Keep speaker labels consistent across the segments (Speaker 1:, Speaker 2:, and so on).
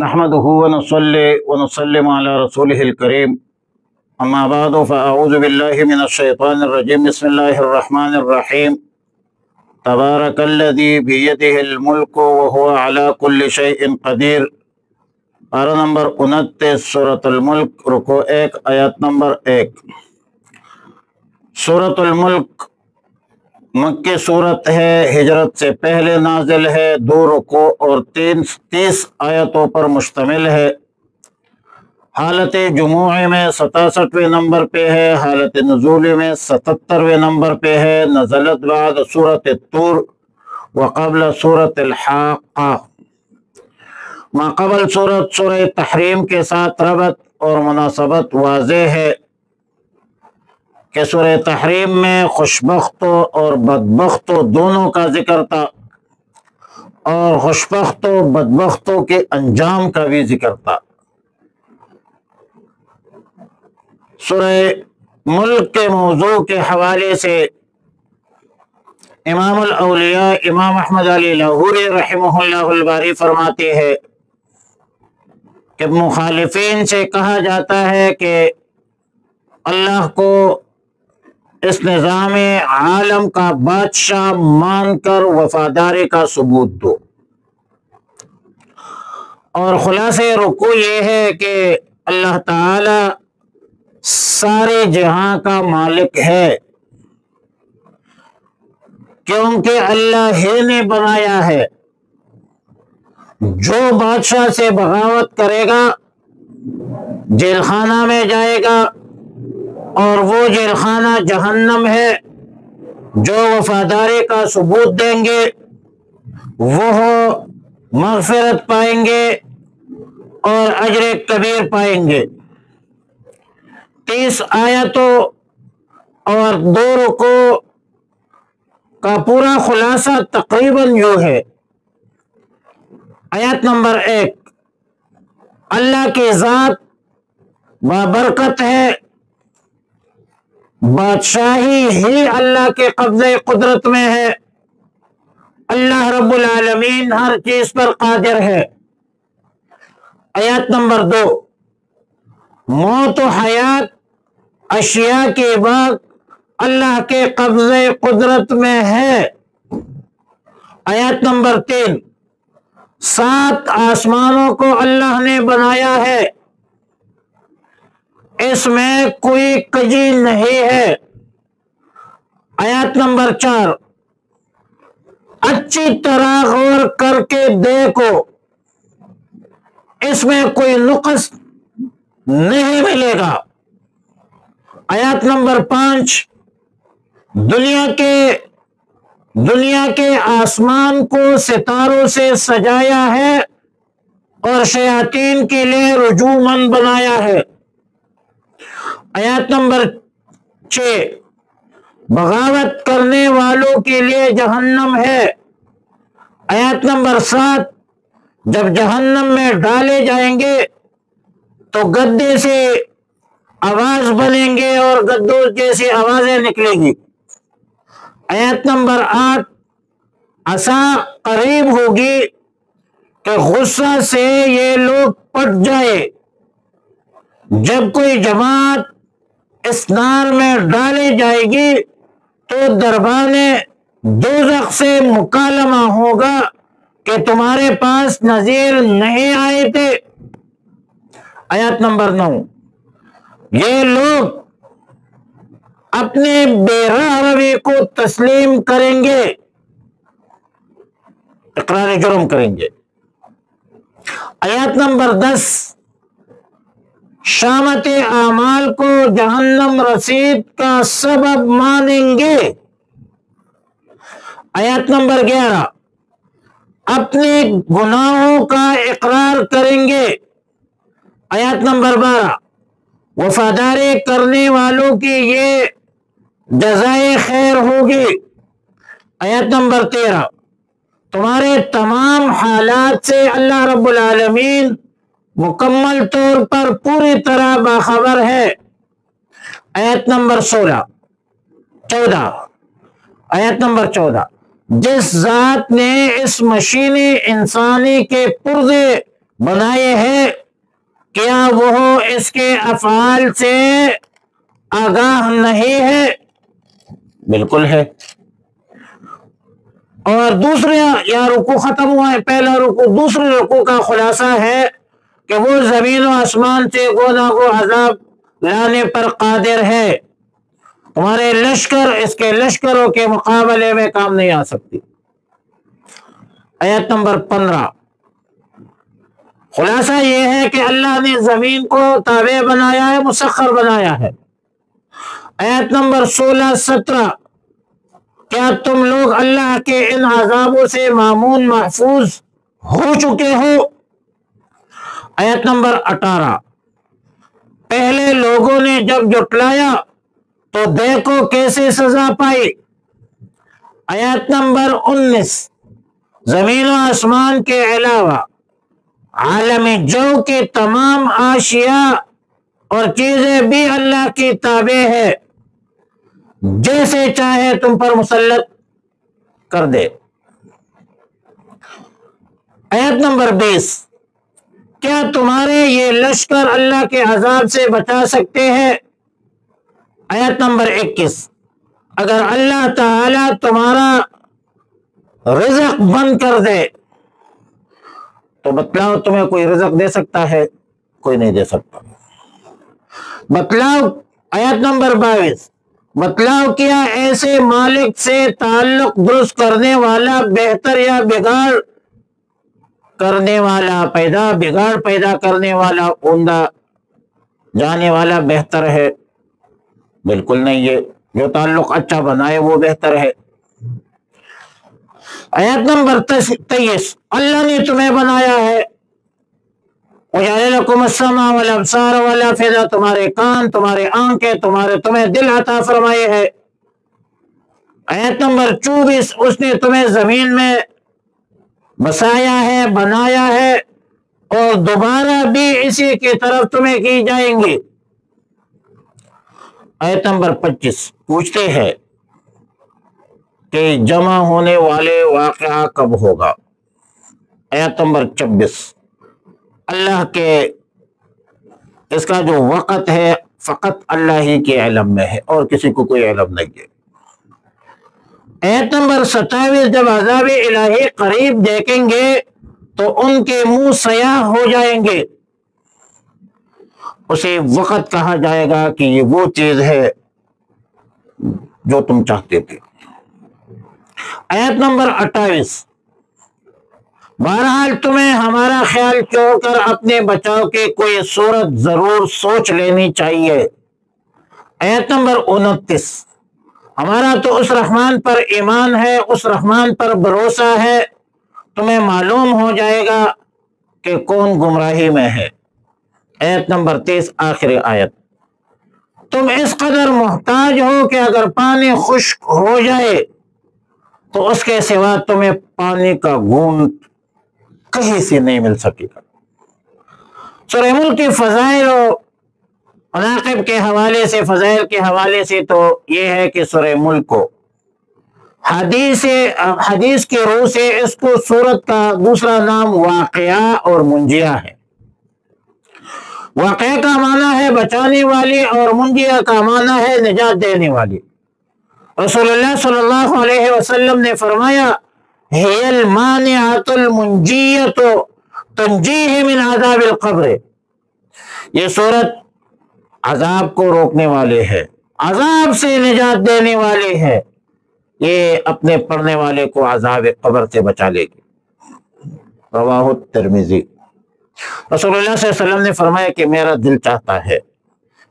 Speaker 1: نحمده ونصلي ونسلم على رسوله الكريم اما بعد فاعوذ بالله من الشيطان الرجيم بسم الله الرحمن الرحيم تبارك الذي بيده الملك وهو على كل شيء قدير۔ پارہ نمبر 29 سورۃ الملک، رکوع 1 آیت نمبر 1۔ سورۃ الملک مکی صورت ہے، ہجرت سے پہلے نازل ہے، 2 رکوع اور 30 آیتوں پر مشتمل ہے۔ حالت جموعی میں 67ویں نمبر پہ ہے، حالت نزولی میں 77ویں نمبر پہ ہے۔ نزلت بعد سورۃ الطور وقبل سورۃ الحاقہ۔ ماقبل سورہ تحریم کے ساتھ ربط اور مناسبت واضح ہے کہ سورہ تحریم میں خوشبختوں اور بدبختوں دونوں کا ذکر تھا، اور خوشبختوں بدبختوں کے انجام کا بھی ذکر تھا۔ سورہ ملک کے موضوع کے حوالے سے امام الاولیاء امام احمد علی لاہوری رحمہ اللہ الباری فرماتے ہیں کہ مخالفین سے کہا جاتا ہے کہ اللہ کو اس نظام عالم کا بادشاہ مان کر وفاداری کا ثبوت دو، اور خلاصہ رکوع یہ ہے کہ اللہ تعالی سارے جہاں کا مالک ہے، کیونکہ اللہ ہی نے بنایا ہے۔ جو بادشاہ سے بغاوت کرے گا جیل خانہ میں جائے گا، اور وہ جیل خانہ جہنم ہے۔ جو وفاداری کا ثبوت دیں گے وہ مغفرت پائیں گے اور اجر کبیر پائیں گے۔ 30 آیتوں اور 2 رکوع کا پورا خلاصہ تقریباً یوں ہے۔ آیت نمبر 1، اللہ کی ذات بابرکت ہے، بادشاہی ہی اللہ کے قبضے قدرت میں ہے، اللہ رب العالمین ہر چیز پر قادر ہے۔ آیت نمبر 2، موت و حیات اشیاء کی بات اللہ کے قبضے قدرت میں ہے۔ آیت نمبر 3، 7 آسمانوں کو اللہ نے بنایا ہے، اس میں کوئی کجی نہیں ہے۔ آیت نمبر 4، اچھی طرح غور کر کے دیکھو، اس میں کوئی نقص نہیں ملے گا۔ آیت نمبر 5، دنیا کے آسمان کو ستاروں سے سجایا ہے اور شیاطین کے لیے رجوماً بنایا ہے۔ آیت نمبر 6، بغاوت کرنے والوں کے لیے جہنم ہے۔ آیت نمبر 7، جب جہنم میں ڈالے جائیں گے تو گدے سے آواز بنیں گے اور گدوں جیسی آوازیں نکلیں گی۔ آیت نمبر 8، عصا قریب ہوگی کہ غصہ سے یہ لوگ پٹ جائے۔ جب کوئی جماعت اس نار میں ڈالی جائے گی تو دربان دوزخ سے مکالمہ ہوگا کہ تمہارے پاس نذیر نہیں آئے تھے۔ آیت نمبر 9، یہ لوگ اپنے بے راہ روی کو تسلیم کریں گے، اقرار جرم کریں گے۔ آیت نمبر 10، شامت اعمال کو جہنم رسید کا سبب مانیں گے۔ آیت نمبر 11، اپنے گناہوں کا اقرار کریں گے۔ آیت نمبر 12، وفاداری کرنے والوں کی یہ جزائے خیر ہوگی۔ آیت نمبر 13، تمہارے تمام حالات سے اللہ رب العالمین مکمل طور پر پوری طرح باخبر ہے۔ آیت نمبر 14، آیت نمبر 14، جس ذات نے اس مشینی انسانی کے پرزے بنائے ہیں، کیا وہ اس کے افعال سے آگاہ نہیں ہے؟ بالکل ہے۔ اور دوسرے، یا رکوع ختم ہوا ہے پہلا رکوع، دوسرے رکوع کا خلاصہ ہے کہ وہ زمین و آسمان سے گونا کو عذاب لانے پر قادر ہے، تمہارے لشکر اس کے لشکروں کے مقابلے میں کام نہیں آ سکتی۔ آیت نمبر 15، خلاصہ یہ ہے کہ اللہ نے زمین کو تابع بنایا ہے، مسخر بنایا ہے۔ آیت نمبر 16 17، کیا تم لوگ اللہ کے ان عذابوں سے مامون محفوظ ہو چکے ہو؟ آیت نمبر 18، پہلے لوگوں نے جب جھٹلایا تو دیکھو کیسے سزا پائی۔ آیت نمبر 19، زمین و آسمان کے علاوہ عالم جو کے تمام اشیاء اور چیزیں بھی اللہ کی تابع ہے، جیسے چاہے تم پر مسلط کر دے۔ آیت نمبر 20، کیا تمہارے یہ لشکر اللہ کے عذاب سے بچا سکتے ہیں؟ آیت نمبر 21، اگر اللہ تعالی تمہارا رزق بند کر دے تو بتلاؤ تمہیں کوئی رزق دے سکتا ہے؟ کوئی نہیں دے سکتا۔ بتلاؤ، آیت نمبر 22، بتلاؤ کیا ایسے مالک سے تعلق درست کرنے والا بہتر یا بگاڑ کرنے والا بگاڑ پیدا کرنے والا اوندہ جانے والا بہتر ہے؟ بالکل نہیں ہے، جو تعلق اچھا بنائے وہ بہتر ہے۔ آیت نمبر 23، اللہ نے تمہیں بنایا ہے، وَجَعَلَ لَكُمُ السَّمْعَ وَالْأَبْصَارَ وَالْأَفْئِدَةَ، تمہارے کان، تمہارے آنکھیں، تمہیں دل عطا فرمائے ہے۔ آیت نمبر 24، اس نے تمہیں زمین میں بسایا ہے، بنایا ہے، اور دوبارہ بھی اسی کی طرف تمہیں کی جائیں گی۔ آیت نمبر 25، پوچھتے ہیں کہ جمع ہونے والے واقعہ کب ہوگا؟ آیت نمبر 26، اللہ کے اس کا جو وقت ہے فقط اللہ ہی کے علم میں ہے اور کسی کو کوئی علم نہیں ہے۔ آیت نمبر 27، جب عذاب الہی قریب دیکھیں گے تو ان کے منہ سیاہ ہو جائیں گے، اسے وقت کہا جائے گا کہ یہ وہ چیز ہے جو تم چاہتے تھے۔ آیت نمبر 28، بہرحال تمہیں ہمارا خیال چھوڑ کر اپنے بچاؤ کی کوئی صورت ضرور سوچ لینی چاہیے۔ آیت نمبر 29، ہمارا تو اس رحمان پر ایمان ہے، اس رحمان پر بھروسہ ہے، تمہیں معلوم ہو جائے گا کہ کون گمراہی میں ہے۔ آیت نمبر 30، آخری آیت، تم اس قدر محتاج ہو کہ اگر پانی خشک ہو جائے تو اس کے سوا تمہیں پانی کا گھونٹ کہیں سے نہیں مل سکے گا۔ سورہ ملک کی فضائل و مناقب کے حوالے سے، فضائل کے حوالے سے تو یہ ہے کہ سورہ ملک کو حدیث کی روح سے اس کو سورت کا دوسرا نام واقعہ اور منجیہ ہے۔ واقعہ کا معنی ہے بچانے والی اور منجیہ کا معنی ہے نجات دینے والی۔ رسول اللہ صلی اللہ علیہ وسلم نے فرمایا، هي المانعة المنجية تنجيه من عذاب القبر، یہ سورت عذاب کو روکنے والے ہے، عذاب سے نجات دینے والے ہے، یہ اپنے پڑھنے والے کو عذاب قبر سے بچا لے گی۔ رواہ الترمذی۔ رسول اللہ صلی اللہ علیہ وسلم نے فرمایا کہ میرا دل چاہتا ہے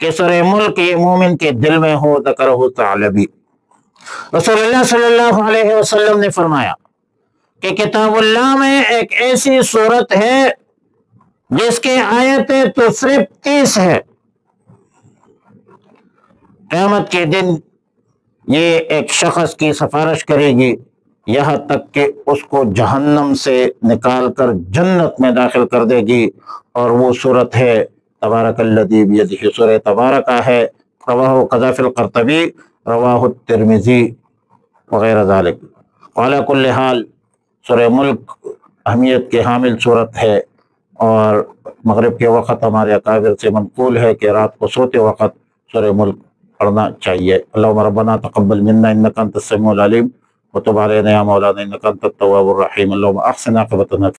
Speaker 1: کہ سورہ ملک یہ مومن کے دل میں ہو، ذکرہ ثعلبی۔ رسول اللہ صلی اللہ علیہ وسلم نے فرمایا کہ کتاب اللہ میں ایک ایسی صورت ہے جس کی آیتیں تو صرف 30 ہے، قیامت کے دن یہ ایک شخص کی سفارش کرے گی یہاں تک کہ اس کو جہنم سے نکال کر جنت میں داخل کر دے گی، اور وہ صورت ہے تبارک الذی بیدہ، سورہ تبارکہ ہے، رواہ قذافی القرطبی، رواہ الترمذی وغیرہ ذالک۔ علی کل حال سورہ ملک اہمیت کے حامل صورت ہے، اور مغرب کے وقت ہمارے اکابر سے منقول ہے کہ رات کو سوتے وقت سورہ ملک پڑھنا چاہیے۔ اللہم ربنا تقبل منا انک انت السمیع العلیم وتب علینا یا مولانا انک انت التواب الرحیم۔ اللہم احسن عاقبتنا